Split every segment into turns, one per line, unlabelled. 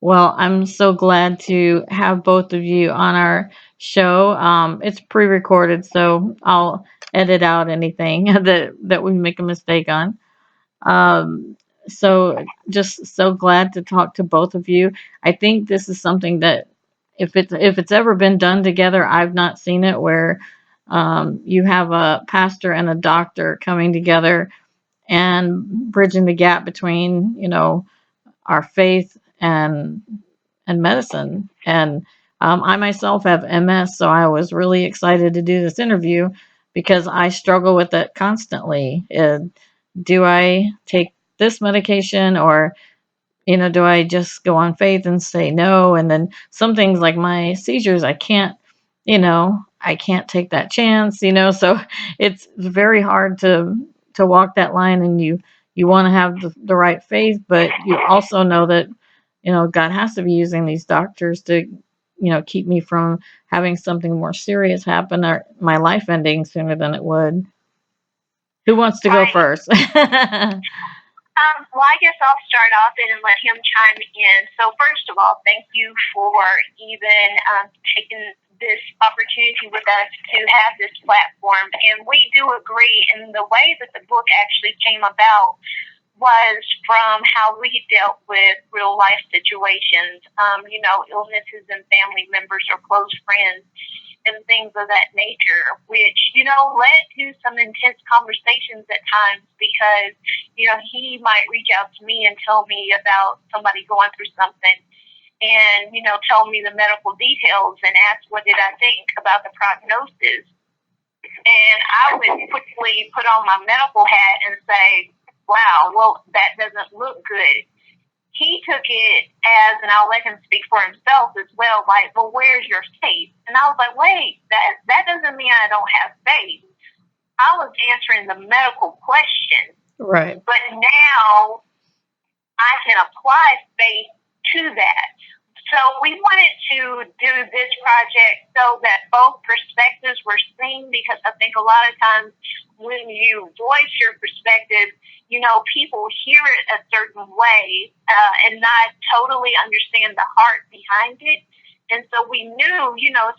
Well, I'm so glad to have both of you on our show. It's pre-recorded, so I'll edit out anything that we make a mistake on. Um, so just so glad to talk to both of you. I think this is something that if it's ever been done together, I've not seen it where you have a pastor and a doctor coming together and bridging the gap between our faith and medicine. And I myself have MS, so I was really excited to do this interview because I struggle with it constantly. Do I take this medication, or do I just go on faith and say no? And then some things like my seizures, I can't take that chance. So it's very hard to walk that line, and you want to have the right faith, but you also know that God has to be using these doctors to keep me from having something more serious happen, or my life ending sooner than it would. Who wants to go
Right.
first?
Well, I guess I'll start off and let him chime in. So, first of all, thank you for even taking this opportunity with us to have this platform. And we do agree, in the way that the book actually came about was from how we dealt with real life situations, illnesses and family members or close friends and things of that nature, which, led to some intense conversations at times because, he might reach out to me and tell me about somebody going through something and, tell me the medical details and ask what did I think about the prognosis. And I would quickly put on my medical hat and say, wow, well, that doesn't look good. He took it as, and I'll let him speak for himself as well, like, well, where's your faith? And I was like, wait, that doesn't mean I don't have faith. I was answering the medical question.
Right.
But now I can apply faith to that. So we wanted to do this project so that both perspectives were seen, because I think a lot of times when you voice your perspective, people hear it a certain way and not totally understand the heart behind it. And so we knew,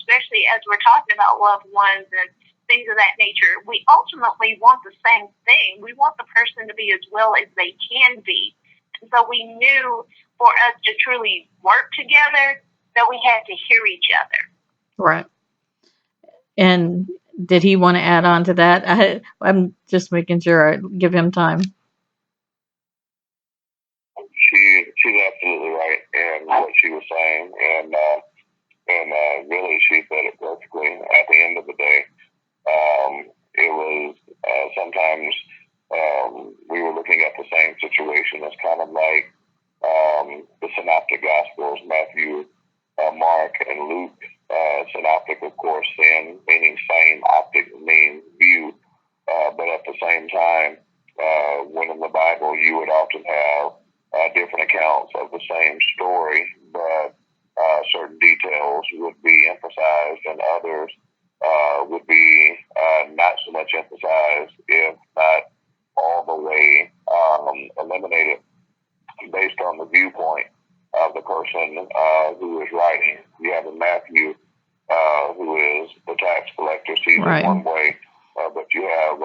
especially as we're talking about loved ones and things of that nature, we ultimately want the same thing. We want the person to be as well as they can be. And so we knew for us to truly work together that we had to hear each other.
Right. And did he want to add on to that? I'm just making sure I give him time.
She's absolutely right in what she was saying, and really she said it perfectly. At the end of the day, it was sometimes we were looking at the same situation. It's kind of like the Synoptic Gospels, Matthew, Mark, and Luke. Synoptic, of course, then meaning same, optic means view, but at the same time, when in the Bible you would often have different accounts of the same story, but certain details would be emphasized and others would be not so much emphasized, if not all the way eliminated based on the viewpoint of the person who is writing. You have a Matthew who is the tax collector, sees it one way, but you have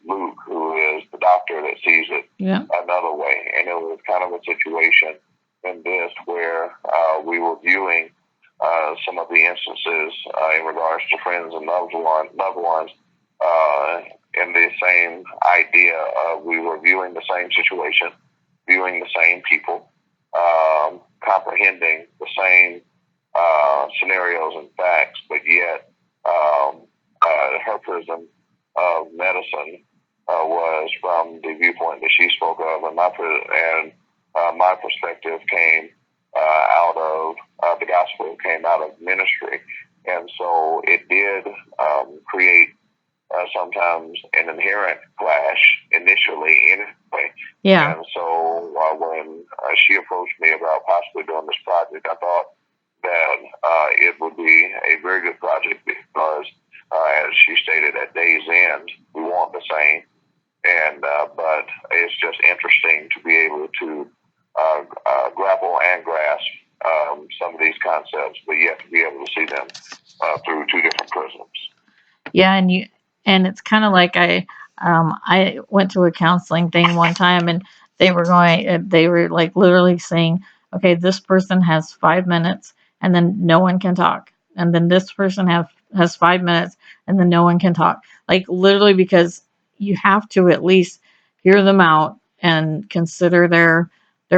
Luke, who is the doctor that sees it another way. And it was kind of a situation in this where we were viewing some of the instances in regards to friends and loved ones in the same idea of we were viewing the same situation, viewing the same people, comprehending the same scenarios and facts, but yet her prism of medicine was from the viewpoint that she spoke of, and my perspective came out of the gospel, came out of ministry, and so it did create sometimes an inherent clash initially anyway.
Yeah.
And so when she approached me about possibly doing this project, I thought that it would be a very good project because, as she stated, at day's end, we want the same. And but it's just interesting to be able to grapple and grasp concepts, but yet to be able to see them through two different prisms.
Yeah, and it's kind of like I went to a counseling thing one time, and they were like literally saying, okay, this person has 5 minutes, and then no one can talk, and then this person has 5 minutes, and then no one can talk, like literally, because you have to at least hear them out and consider their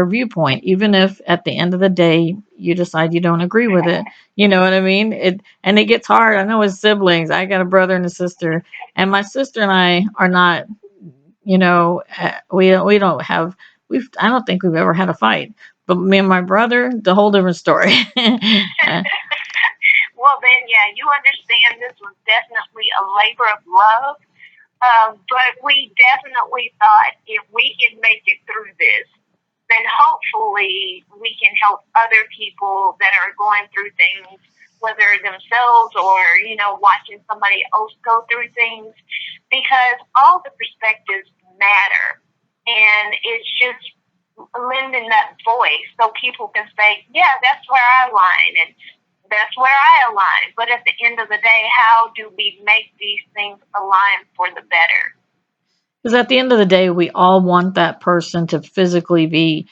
viewpoint, even if at the end of the day you decide you don't agree with it. You know what I mean? It gets hard. I know with siblings. I got a brother and a sister, and my sister and I are not. We don't have. I don't think we've ever had a fight. But me and my brother, the whole different story.
Well, then, yeah, you understand this was definitely a labor of love. But we definitely thought if we can make it through this, then hopefully we can help other people that are going through things, whether themselves or, watching somebody else go through things, because all the perspectives matter. And it's just lending that voice so people can say, yeah, that's where I align and that's where I align. But at the end of the day, how do we make these things align for the better?
Because at the end of the day, we all want that person to physically be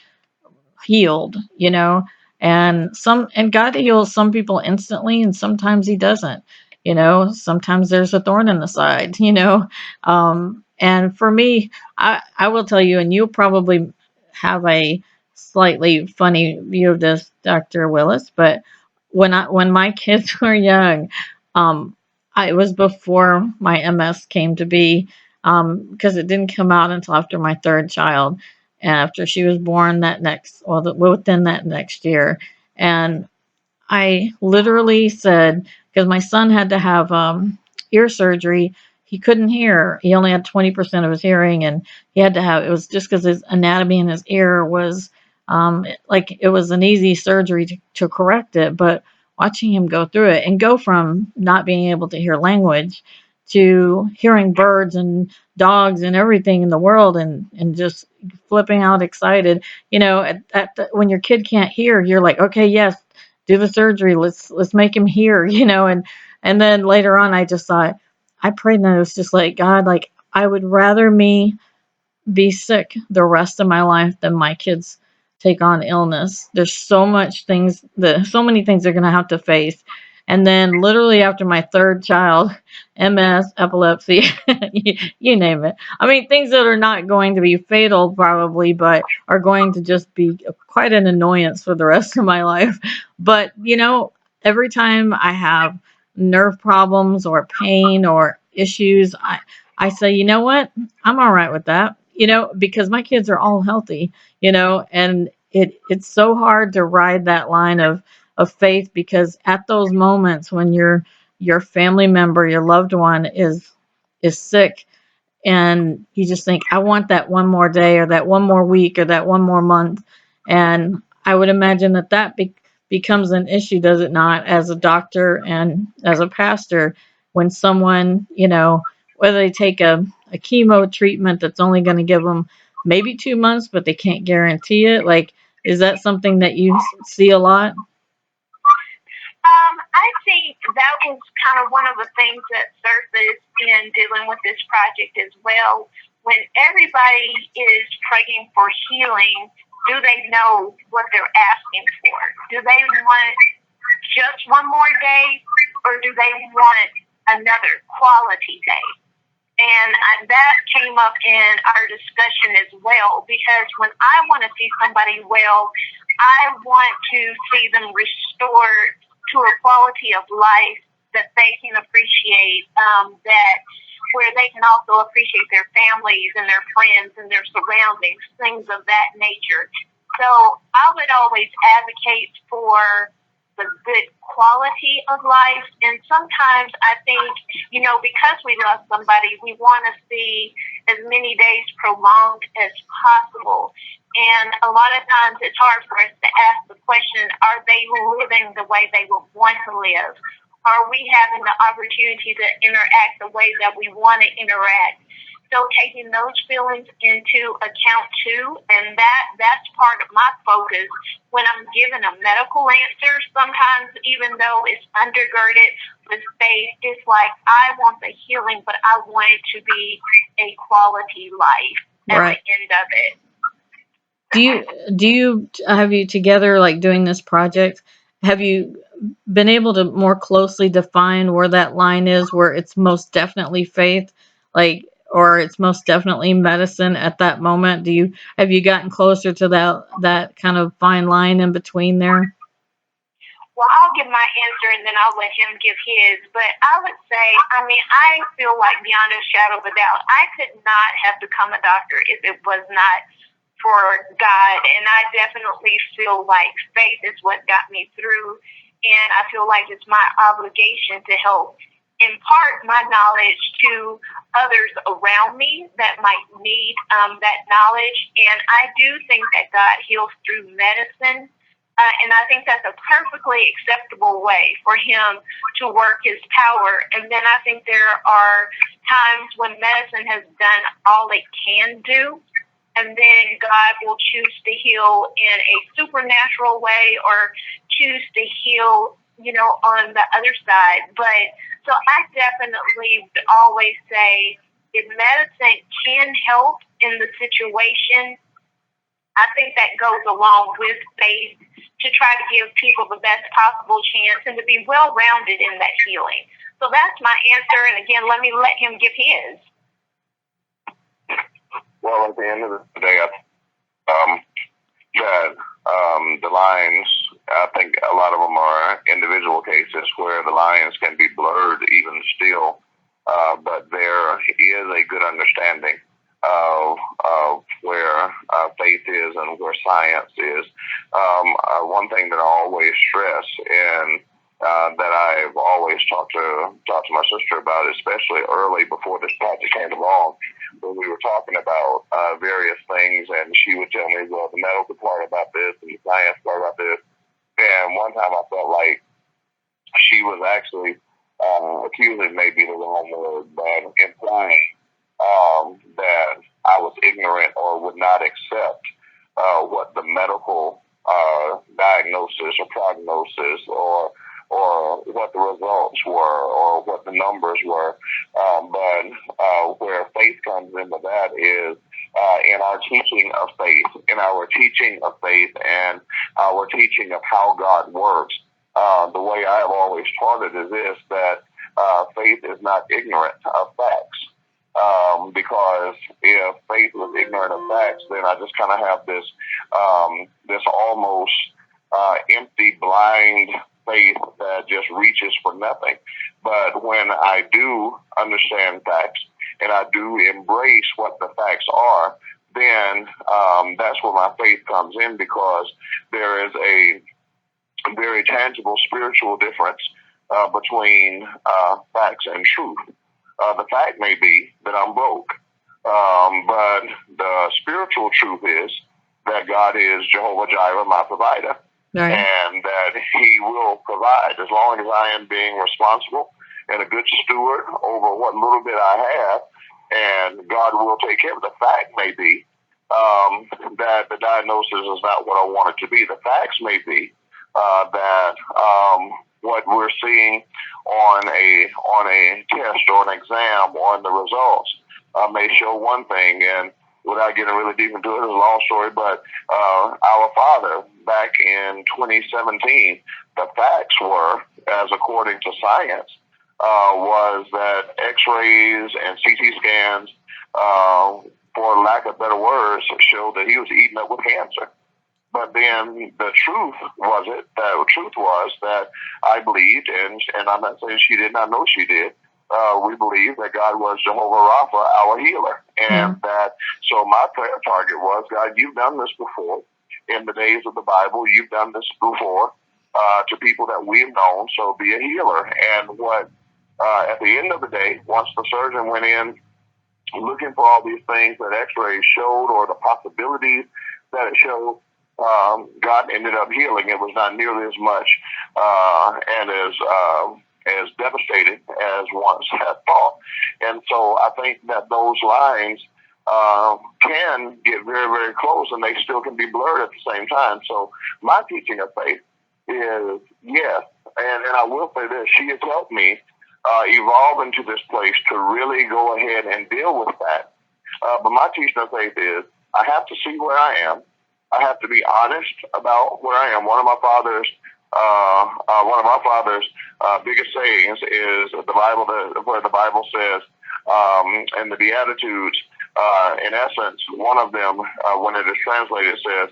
healed, and God heals some people instantly, and sometimes He doesn't. Sometimes there's a thorn in the side. And for me, I will tell you, and you'll probably have a slightly funny view of this, Dr. Willis, but when my kids were young, um, it was before my MS came to be, because it didn't come out until after my third child, after she was born within that next year. And I literally said, because my son had to have ear surgery, he couldn't hear. He only had 20% of his hearing, and he had to have, it was just because his anatomy in his ear was like it was an easy surgery to correct it. But watching him go through it and go from not being able to hear language to hearing birds and dogs and everything in the world, and just flipping out excited, when your kid can't hear, you're like, okay, yes, do the surgery, let's make him hear, and then later on I just thought, I prayed, and I was just like, God, like, I would rather me be sick the rest of my life than my kids take on illness. There's so many things they're going to have to face. And then literally after my third child, MS, epilepsy, you name it. I mean, things that are not going to be fatal probably, but are going to just be quite an annoyance for the rest of my life. But, every time I have nerve problems or pain or issues, I say, you know what? I'm all right with that, because my kids are all healthy, and it's so hard to ride that line of faith, because at those moments when your family member, your loved one is sick, and you just think, I want that one more day or that one more week or that one more month. And I would imagine that becomes an issue, does it not, as a doctor and as a pastor, when someone, whether they take a chemo treatment that's only going to give them maybe 2 months, but they can't guarantee it. Like, is that something that you see a lot?
I think that was kind of one of the things that surfaced in dealing with this project as well. When everybody is praying for healing, do they know what they're asking for? Do they want just one more day, or do they want another quality day? And that came up in our discussion as well, because when I want to see somebody well, I want to see them restored to a quality of life that they can appreciate, that where they can also appreciate their families and their friends and their surroundings, things of that nature. So I would always advocate for the good quality of life. And sometimes I think, because we love somebody, we want to see as many days prolonged as possible. And a lot of times it's hard for us to ask the question, are they living the way they would want to live? Are we having the opportunity to interact the way that we want to interact? So taking those feelings into account too, and that's part of my focus when I'm given a medical answer. Sometimes, even though it's undergirded with faith, it's like I want the healing, but I want it to be a quality life at
Right.
the end of it.
Do you have you together like doing this project? Have you been able to more closely define where that line is, where it's most definitely faith, like, or it's most definitely medicine at that moment? Have you gotten closer to that kind of fine line in between there?
Well, I'll give my answer and then I'll let him give his. But I would say, I feel like beyond a shadow of a doubt, I could not have become a doctor if it was not for God. And I definitely feel like faith is what got me through. And I feel like it's my obligation to help impart my knowledge to others around me that might need that knowledge. And I do think that God heals through medicine. And I think that's a perfectly acceptable way for him to work his power. And then I think there are times when medicine has done all it can do, and then God will choose to heal in a supernatural way or choose to heal, on the other side. But so I definitely would always say if medicine can help in the situation, I think that goes along with faith to try to give people the best possible chance and to be well-rounded in that healing. So that's my answer. And again, let him give his.
Well, at the end of the day, the lines, I think a lot of them are individual cases where the lines can be blurred even still, but there is a good understanding of where faith is and where science is. One thing that I always stress and that I've always talked to my sister about, especially early before this project came along, when we were talking about various things, and she would tell me, well, the medical part about this and the science part about this. And one time I felt like she was actually accusing, maybe the wrong word, but implying that I was ignorant or would not accept what the medical diagnosis or prognosis or what the results were or what the numbers were. But where faith comes into that is in our teaching of faith, in our teaching of faith and our teaching of how God works. The way I have always taught it is this, that faith is not ignorant of facts. Because if faith was ignorant of facts, then I just kind of have this almost empty, blind faith that just reaches for nothing. But when I do understand facts and I do embrace what the facts are, then that's where my faith comes in, because there is a very tangible spiritual difference between facts and truth. The fact may be that I'm broke, but the spiritual truth is that God is Jehovah Jireh, my provider, right, and that He will provide as long as I am being responsible and a good steward over what little bit I have, and God will take care of it. The fact may be that the diagnosis is not what I want it to be. The facts may be that what we're seeing on a test or an exam or in the results may show one thing, and without getting really deep into it, it's a long story, but our Father back in 2017, the facts were, as according to science, was that x-rays and CT scans, for lack of better words, showed that he was eaten up with cancer. But then the truth was that I believed, and I'm not saying she did not know she did. We believed that God was Jehovah Rapha, our healer. And that, so my prayer target was, God, you've done this before in the days of the Bible. You've done this before to people that we've known, so be a healer. And what, at the end of the day, once the surgeon went in looking for all these things that x-rays showed or the possibilities that it showed, God ended up healing. It was not nearly as much and as as devastated as once had thought. And so I think that those lines can get very, very close, and they still can be blurred at the same time. So my teaching of faith is yes, and I will say this: she has helped me evolve into this place to really go ahead and deal with that. But my teaching of faith is I have to see where I am. I have to be honest about where I am. One of my father's biggest sayings is the Bible, where the Bible says, in the Beatitudes, in essence, one of them, when it is translated, says,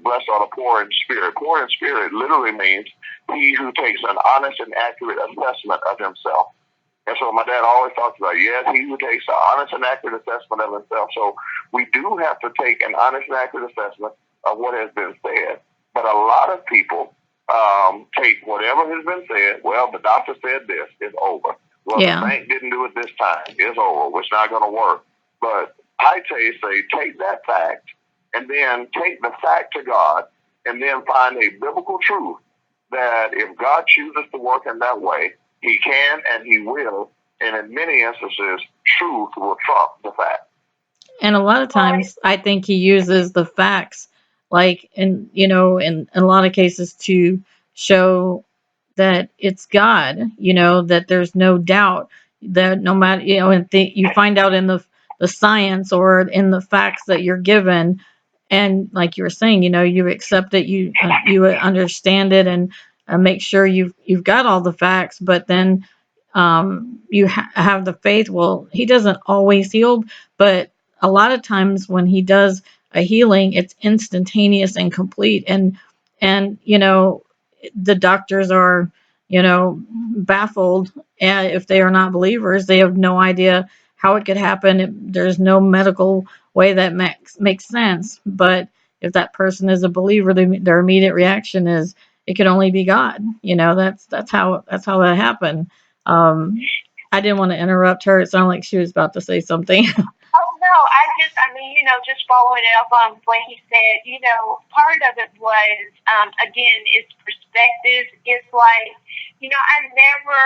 "Blessed are the poor in spirit." Poor in spirit literally means he who takes an honest and accurate assessment of himself. And so my dad always talks about, yes, he who takes an honest and accurate assessment of himself. So we do have to take an honest and accurate assessment of what has been said. But a lot of people take whatever has been said. Well, the doctor said this, it's over. Well, the bank didn't do it this time, it's over. It's not going to work. But I say, take that fact and then take the fact to God and then find a biblical truth that if God chooses to work in that way, he can and he will. And in many instances, truth will trump the fact.
And a lot of times I think he uses the facts, like, in a lot of cases, to show that it's God, that there's no doubt, that no matter, and you find out in the science or in the facts that you're given, and like you were saying, you accept it, you understand it, and make sure you've got all the facts, but then you have the faith. Well, he doesn't always heal, but a lot of times when he does a healing, it's instantaneous and complete, and the doctors are baffled, and if they are not believers, they have no idea how it could happen. There's no medical way that makes sense. But if that person is a believer, their immediate reaction is, it could only be God. That's how that happened. I didn't want to interrupt her. It sounded like she was about to say something.
Oh, no, just following up on what he said, part of it was, again, it's perspective. It's like, I never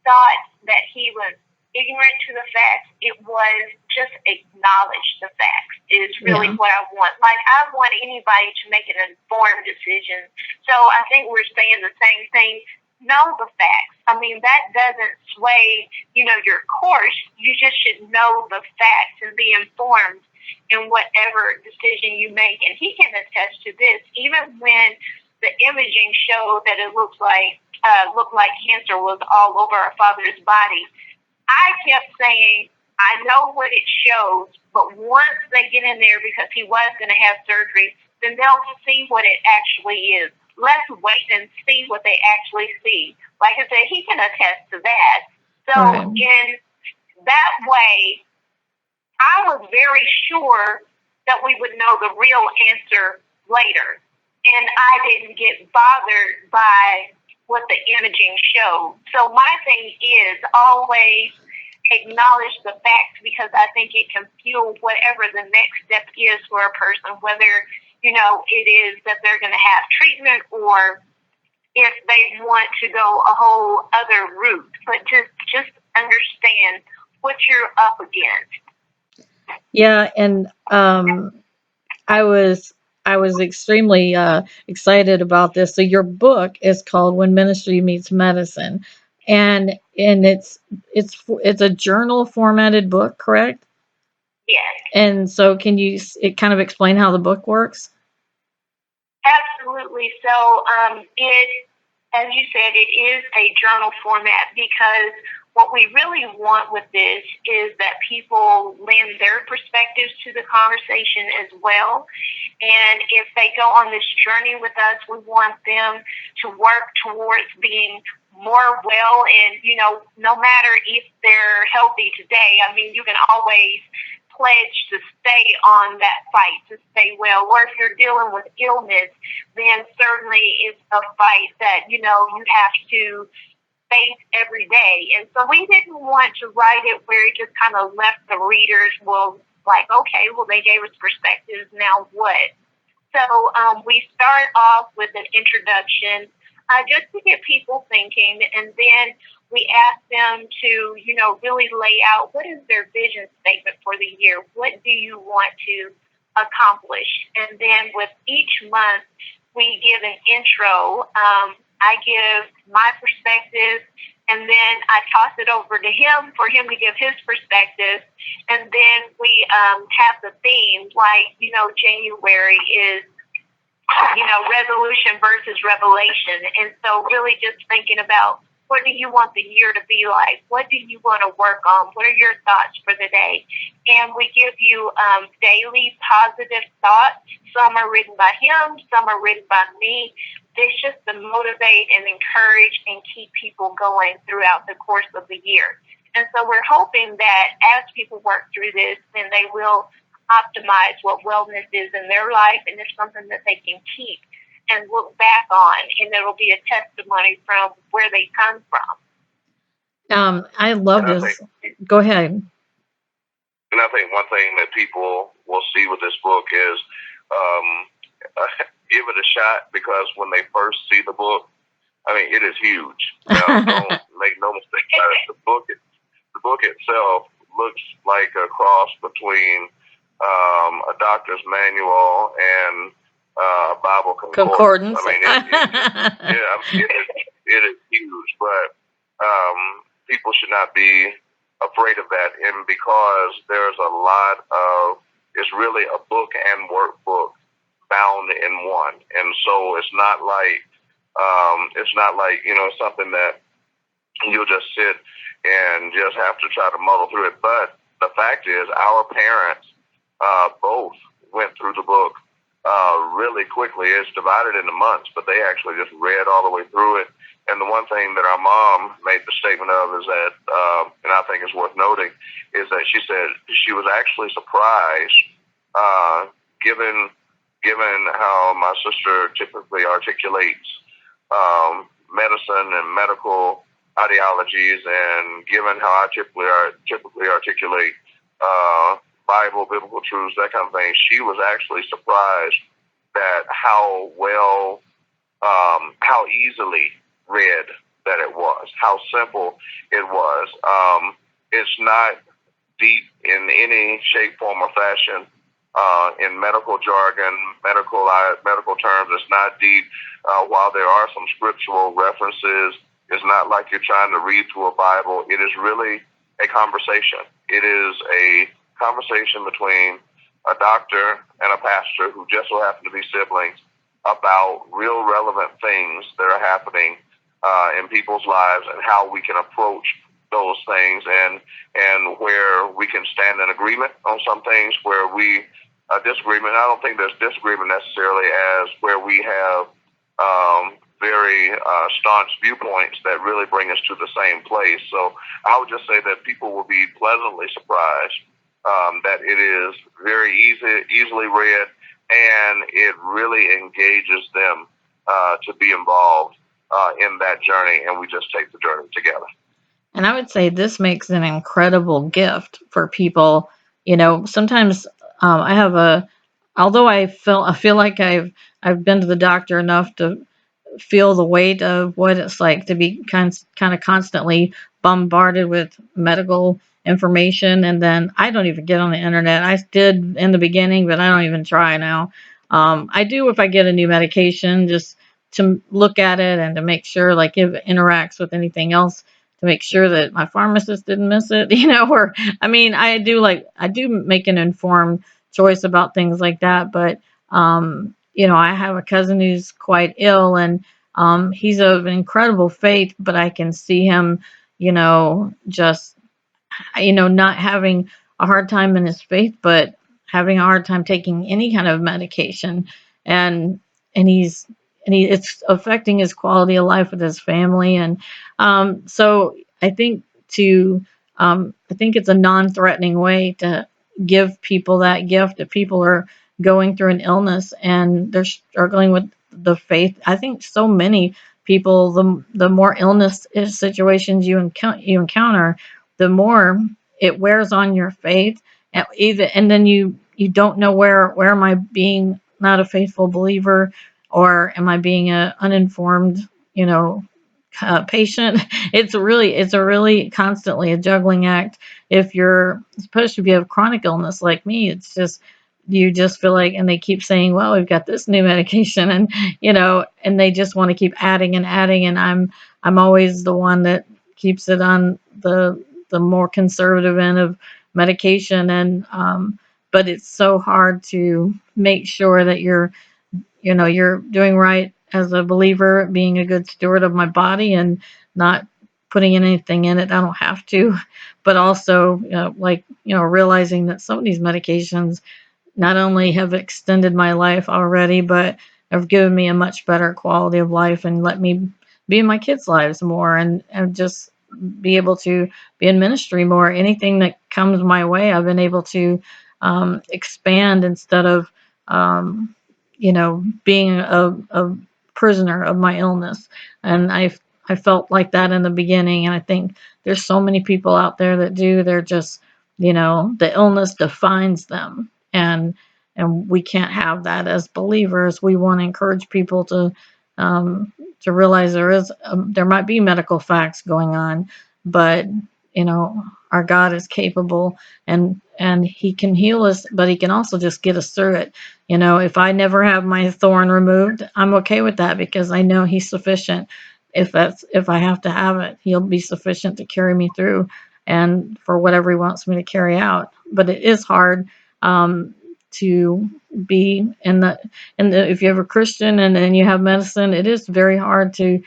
thought that he was ignorant to the facts. It was just acknowledge the facts is really what I want. Like, I want anybody to make an informed decision. So I think we're saying the same thing. Know the facts. That doesn't sway, your course. You just should know the facts and be informed in whatever decision you make. And he can attest to this. Even when the imaging showed that it looked like cancer was all over our father's body, I kept saying, I know what it shows, but once they get in there, because he was going to have surgery, then they'll see what it actually is. Let's wait and see what they actually see. Like I said, he can attest to that. So in that way, I was very sure that we would know the real answer later. And I didn't get bothered by what the imaging showed. So my thing is always acknowledge the facts, because I think it can fuel whatever the next step is for a person, whether it is that they're going to have treatment or if they want to go a whole other route. But just understand what you're up against.
Yeah, and I was extremely excited about this. So your book is called When Ministry Meets Medicine, and it's a journal formatted book, correct?
Yes.
And so can you kind of explain how the book works?
Absolutely. So it, as you said, it is a journal format, because what we really want with this is that people lend their perspectives to the conversation as well. And if they go on this journey with us, we want them to work towards being more well. And, no matter if they're healthy today, you can always pledge to stay on that fight, to stay well. Or if you're dealing with illness, then certainly it's a fight that, you have to face every day. And so we didn't want to write it where it just kind of left the readers, they gave us perspectives, now what? So we start off with an introduction just to get people thinking. And then we ask them to, really lay out what is their vision statement for the year. What do you want to accomplish? And then with each month, we give an intro. I give my perspective, and then I toss it over to him for him to give his perspective. And then we have the theme, like, January is, resolution versus revelation. And so really just thinking about, what do you want the year to be like? What do you want to work on? What are your thoughts for the day? And we give you daily positive thoughts. Some are written by him, some are written by me. It's just to motivate and encourage and keep people going throughout the course of the year. And so we're hoping that as people work through this, then they will optimize what wellness is in their life, and it's something that they can keep and look back on, and it'll be a testimony from where they come from.
I love this. Go ahead.
And I think one thing that people will see with this book is give it a shot, because when they first see the book, I mean, it is huge. Now, don't make no mistake about it. The book itself looks like a cross between a doctor's manual and Bible concordance. I mean, it is huge, but people should not be afraid of that. And because there's a lot of, it's really a book and workbook bound in one, and so it's not like something that you'll just sit and just have to try to muddle through it. But the fact is, our parents both went through the book really quickly. It's divided into months, but they actually just read all the way through it. And the one thing that our mom made the statement of is that, and I think is worth noting, is that she said she was actually surprised, given how my sister typically articulates medicine and medical ideologies, and given how I typically articulate Bible, biblical truths, that kind of thing. She was actually surprised that how easily read that it was, how simple it was. It's not deep in any shape, form, or fashion. In medical jargon, medical terms, it's not deep. While there are some scriptural references, it's not like you're trying to read through a Bible. It is really a conversation. It is a conversation between a doctor and a pastor who just so happen to be siblings about real relevant things that are happening in people's lives, and how we can approach those things, and where we can stand in agreement on some things, where we disagreement. I don't think there's disagreement necessarily as where we have very staunch viewpoints that really bring us to the same place. So I would just say that people will be pleasantly surprised that it is very easily read, and it really engages them to be involved in that journey, and we just take the journey together.
And I would say this makes an incredible gift for people. Sometimes although I feel like I've been to the doctor enough to feel the weight of what it's like to be kind of constantly bombarded with medical information, and then I don't even get on the internet. I did in the beginning, but I don't even try now. I do if I get a new medication, just to look at it and to make sure, like, if it interacts with anything else, to make sure that my pharmacist didn't miss it, or, I mean, I do make an informed choice about things like that. But, I have a cousin who's quite ill, and he's of incredible faith, but I can see him, just, not having a hard time in his faith, but having a hard time taking any kind of medication. And it's affecting his quality of life with his family. And so I think it's a non-threatening way to give people that gift. If people are going through an illness and they're struggling with the faith, I think so many people, the more illness situations you encounter, the more it wears on your faith, and then you don't know where am I being not a faithful believer, or am I being a uninformed patient. It's a really constantly a juggling act. If you're supposed to be of chronic illness like me, it's just you just feel like, and they keep saying, well, we've got this new medication, and and they just want to keep adding and adding, and I'm always the one that keeps it on the more conservative end of medication, and but it's so hard to make sure that you're doing right as a believer, being a good steward of my body and not putting anything in it I don't have to, but also realizing that some of these medications not only have extended my life already, but have given me a much better quality of life and let me be in my kids' lives more, and just be able to be in ministry more. Anything that comes my way, I've been able to expand instead of, being a prisoner of my illness. And I felt like that in the beginning, and I think there's so many people out there that do. They're just, the illness defines them, and we can't have that as believers. We want to encourage people to realize there might be medical facts going on, but our God is capable, and He can heal us, but He can also just get us through it. If I never have my thorn removed, I'm okay with that because I know He's sufficient. If I have to have it, He'll be sufficient to carry me through and for whatever He wants me to carry out. But it is hard to be if you have a Christian and then you have medicine, it is very hard to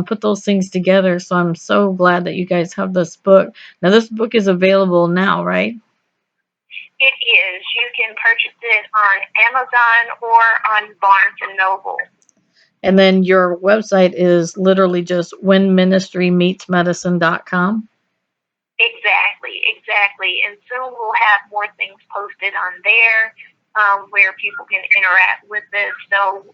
put those things together. So I'm so glad that you guys have this book. Now, this book is available now, right?
It is. You can purchase it on Amazon or on Barnes and Noble.
And then your website is literally just whenministrymeetsmedicine.com.
Exactly. And soon we'll have more things posted on there where people can interact with this. So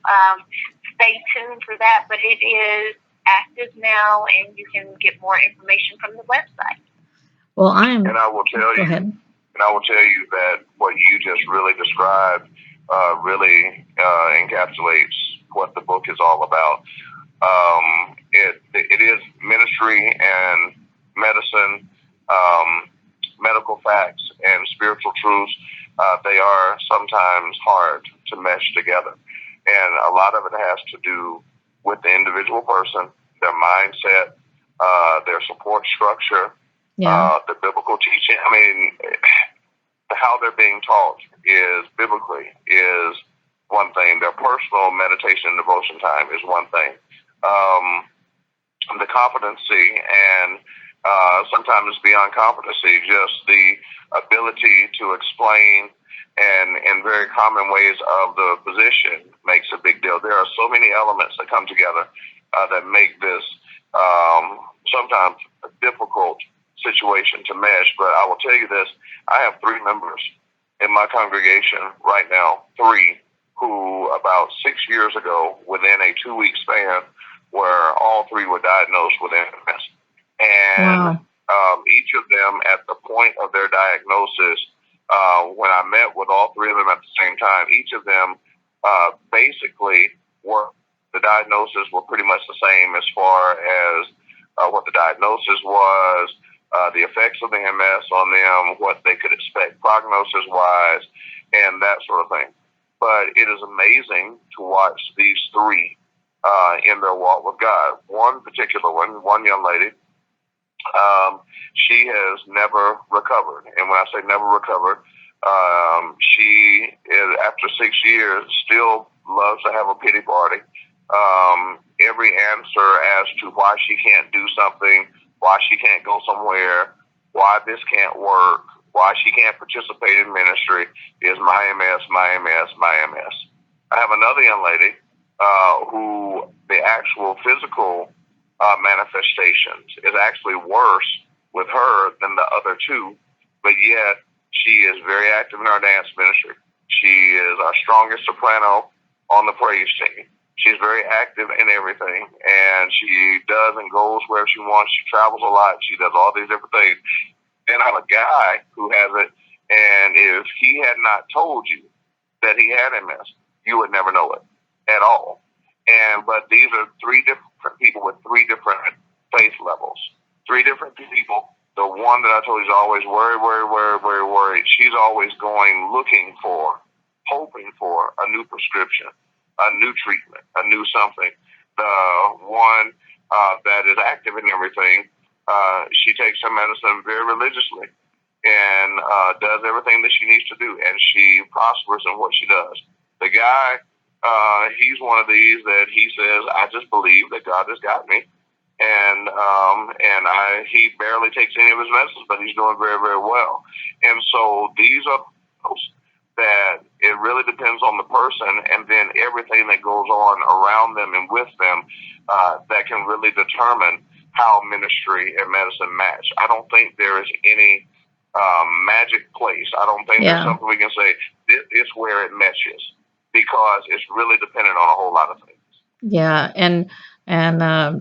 stay tuned for that. But it is active now, and you can get more information from the website.
Well,
And I will tell you.
Ahead.
And I will tell you that what you just really described really encapsulates what the book is all about. It is ministry and medicine, medical facts and spiritual truths. They are sometimes hard to mesh together. And a lot of it has to do with the individual person, their mindset, their support structure, the biblical teaching. I mean, how they're being taught is biblically is one thing. Their personal meditation and devotion time is one thing. The competency and sometimes beyond competency, just the ability to explain and in very common ways of the position makes a big deal. There are so many elements that come together that make this sometimes a difficult situation to mesh. But I will tell you this, I have 3 members in my congregation right now, 3 who about 6 years ago, within a 2-week span, where all 3 were diagnosed with MS. And each of them at the point of their diagnosis, when I met with all 3 of them at the same time, each of them basically the diagnosis were pretty much the same as far as what the diagnosis was, the effects of the MS on them, what they could expect prognosis-wise, and that sort of thing. But it is amazing to watch these 3 in their walk with God. One particular one young lady, she has never recovered. And when I say never recovered, she is, after 6 years, still loves to have a pity party. Every answer as to why she can't do something, why she can't go somewhere, why this can't work, why she can't participate in ministry is my MS, my MS, my MS. I have another young lady who the actual physical manifestations is actually worse with her than the other 2, but yet she is very active in our dance ministry. She is our strongest soprano on the praise team. She's very active in everything, and she does and goes where she wants. She travels a lot. She does all these different things. Then I have a guy who has it, and if he had not told you that he had MS, you would never know it at all. But these are 3 different people with three different faith levels, three different people. The one that I told you is always worried. She's always going, looking for, hoping for a new prescription, a new treatment, a new something. The one that is active in everything, she takes her medicine very religiously and does everything that she needs to do, and she prospers in what she does. The guy, he's one of these that he says, I just believe that God has got me. And he barely takes any of his medicines, but he's doing very, very well. And so these are those that it really depends on the person, and then everything that goes on around them and with them that can really determine how ministry and medicine match. I don't think there is any magic place. I don't think there's something we can say, this is where it matches, because it's really dependent on a whole lot of things.
Yeah, and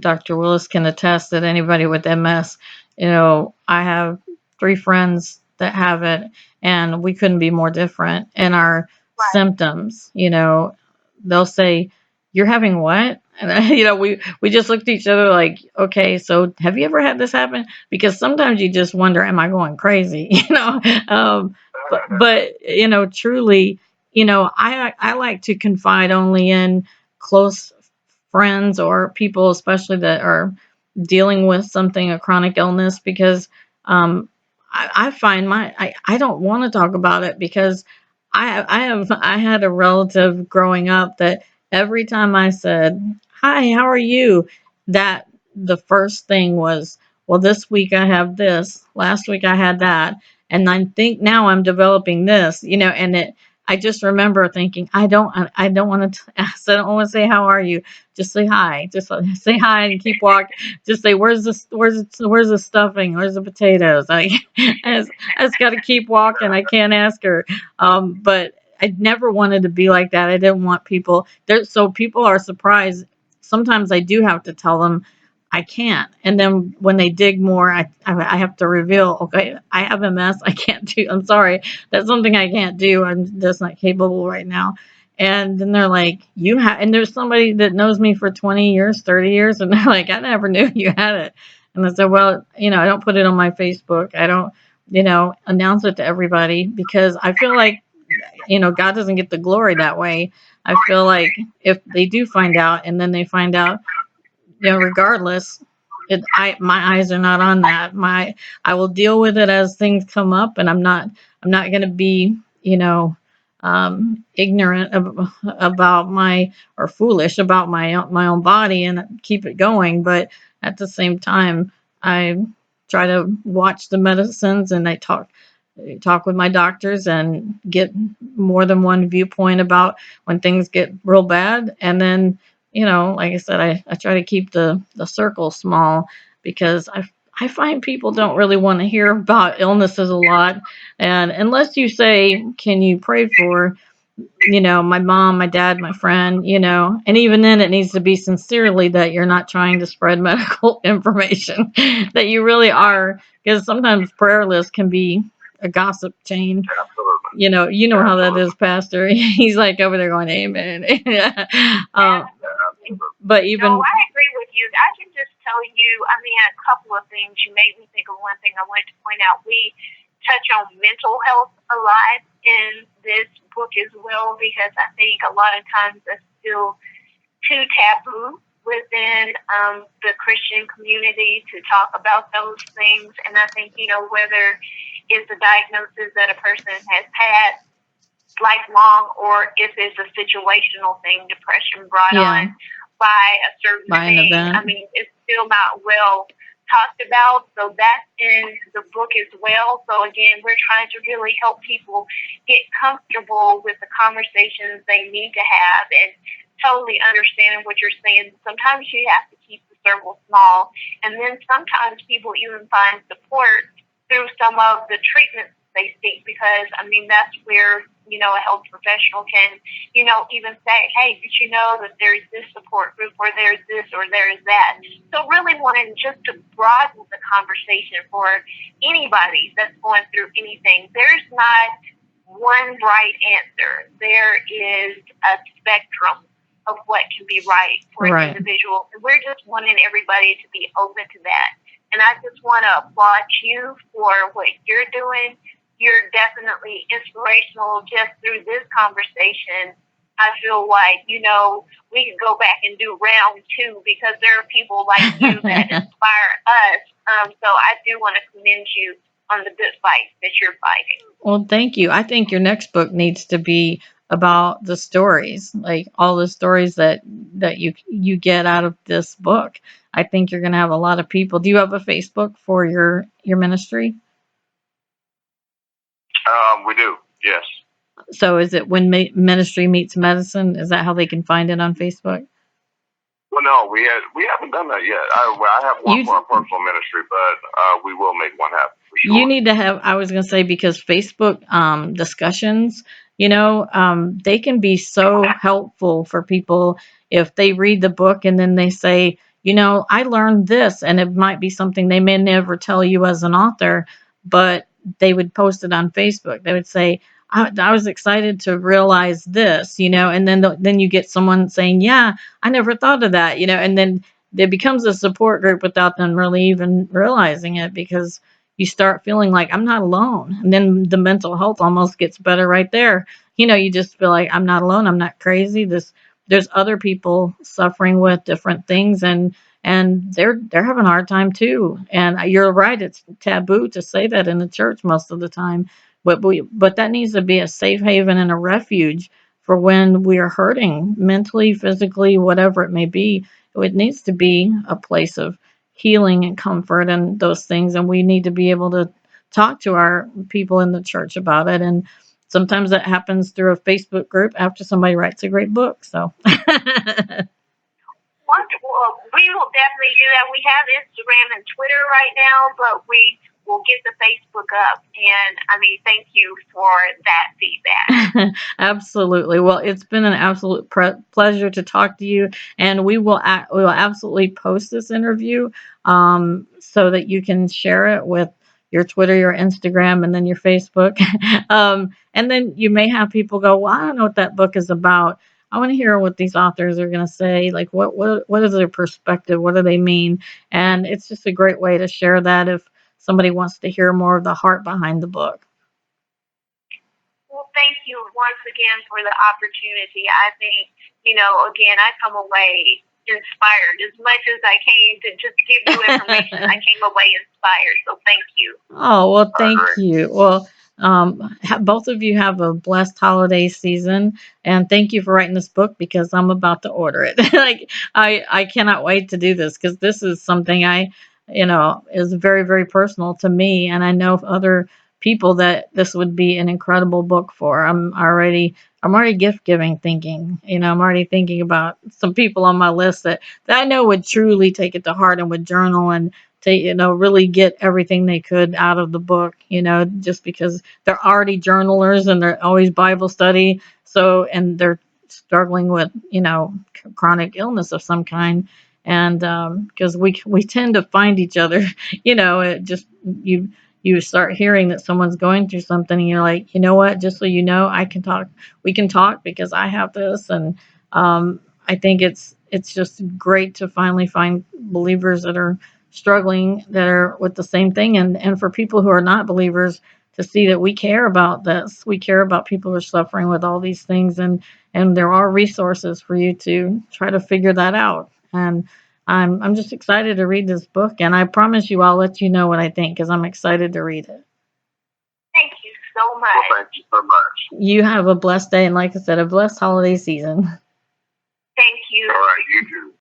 Dr. Willis can attest that anybody with MS, I have 3 friends that have it, and we couldn't be more different in our symptoms. They'll say, "You're having what?" And we just looked at each other like, "Okay, so have you ever had this happen?" Because sometimes you just wonder, "Am I going crazy?" But truly, I like to confide only in close friends or people, especially that are dealing with something, a chronic illness, because I find I don't want to talk about it, because I had a relative growing up that every time I said, "Hi, how are you?" that the first thing was, "Well, this week I have this, last week I had that, and I think now I'm developing this," and I just remember thinking, I don't want to ask, I don't want to say, "How are you?" Just say hi. Just say hi and keep walking. Just say, where's the stuffing? Where's the potatoes? I just got to keep walking. I can't ask her. But I never wanted to be like that. I didn't want people there. So people are surprised. Sometimes I do have to tell them I can't. And then when they dig more, I have to reveal, okay, I have MS. I can't do, I'm sorry. That's something I can't do. I'm just not capable right now. And then they're like, and there's somebody that knows me for 20 years, 30 years. And they're like, I never knew you had it. And I said, well, I don't put it on my Facebook. I don't, announce it to everybody, because I feel like, God doesn't get the glory that way. I feel like if they do find out, and then they find out, regardless, my eyes are not on that. I will deal with it as things come up, and I'm not going to be, ignorant about or foolish about my own body, and keep it going. But at the same time, I try to watch the medicines, and I talk with my doctors and get more than one viewpoint about when things get real bad. And then, like I said, I try to keep the circle small, because I find people don't really want to hear about illnesses a lot. And unless you say, can you pray for, my mom, my dad, my friend, and even then it needs to be sincerely, that you're not trying to spread medical information, that you really are, because sometimes prayer lists can be a gossip chain.
Absolutely.
You know how that is, Pastor. He's like over there going, amen. But even.
No, I agree with you. I can just tell you, a couple of things. You made me think of one thing I wanted to point out. We touch on mental health a lot in this book as well, because I think a lot of times that's still too taboo within the Christian community to talk about those things. And I think, whether it's a diagnosis that a person has had lifelong, or if it's a situational thing, depression brought on by a certain thing, it's still not well talked about. So that's in the book as well. So again, we're trying to really help people get comfortable with the conversations they need to have, and totally understanding what you're saying. Sometimes you have to keep the circle small, and then sometimes people even find support through some of the treatments they seek, because that's where a health professional can even say, hey, did you know that there's this support group, or there's this, or there's that. So really wanting just to broaden the conversation for anybody that's going through anything. There's not one right answer. There is a spectrum of what can be right for an
Right.
individual. And we're just wanting everybody to be open to that. And I just want to applaud you for what you're doing. You're definitely inspirational just through this conversation. I feel like, we could go back and do round 2 because there are people like you that inspire us. So I do want to commend you on the good fight that you're fighting.
Well, thank you. I think your next book needs to be about the stories, like all the stories that you get out of this book. I think you're going to have a lot of people. Do you have a Facebook for your ministry?
We do, yes.
So is it When Ministry Meets Medicine? Is that how they can find it on Facebook?
Well, no, we haven't done that yet. I have one for our personal ministry, but we will make one happen for sure.
You need to have, I was going to say, because Facebook discussions, they can be so helpful for people if they read the book and then they say, I learned this, and it might be something they may never tell you as an author, but they would post it on Facebook. They would say, I was excited to realize this, and then you get someone saying, yeah, I never thought of that, and then it becomes a support group without them really even realizing it, because you start feeling like I'm not alone. And then the mental health almost gets better right there. You just feel like I'm not alone. I'm not crazy. There's other people suffering with different things, and they're having a hard time too. And you're right. It's taboo to say that in the church most of the time, but that needs to be a safe haven and a refuge for when we are hurting mentally, physically, whatever it may be. It needs to be a place of healing and comfort and those things, and we need to be able to talk to our people in the church about it. And sometimes that happens through a Facebook group after somebody writes a great book. So
Wonderful. We will definitely do that. We have Instagram and Twitter right now, but we will get the Facebook up. And thank you for that feedback.
Absolutely. Well, it's been an absolute pleasure to talk to you, and we will absolutely post this interview so that you can share it with your Twitter, your Instagram, and then your Facebook. And then you may have people go, well, I don't know what that book is about. I want to hear what these authors are going to say. Like, what is their perspective? What do they mean? And it's just a great way to share that if somebody wants to hear more of the heart behind the book.
Well, thank you once again for the opportunity. I think, again, I come away inspired. As much as I came to just give you information, I came away inspired. So thank you.
Oh, well, thank you. Well, both of you have a blessed holiday season, and thank you for writing this book, because I'm about to order it. Like, I cannot wait to do this, because this is something is very, very personal to me, and I know other people that this would be an incredible book for. I'm already gift giving thinking. I'm already thinking about some people on my list that I know would truly take it to heart and would journal and to really get everything they could out of the book, just because they're already journalers and they're always Bible study, and they're struggling with chronic illness of some kind. And because we tend to find each other, it just you start hearing that someone's going through something, and you're like, what, just so we can talk because I have this. And I think it's just great to finally find believers that are struggling, that are with the same thing, and for people who are not believers to see that we care about this. We care about people who are suffering with all these things, and there are resources for you to try to figure that out. And I'm just excited to read this book, and I promise you I'll let you know what I think, because I'm excited to read it.
Thank you so much.
Well, thank you so much.
You have a blessed day, and like I said, a blessed holiday season.
Thank you.
All right, you too.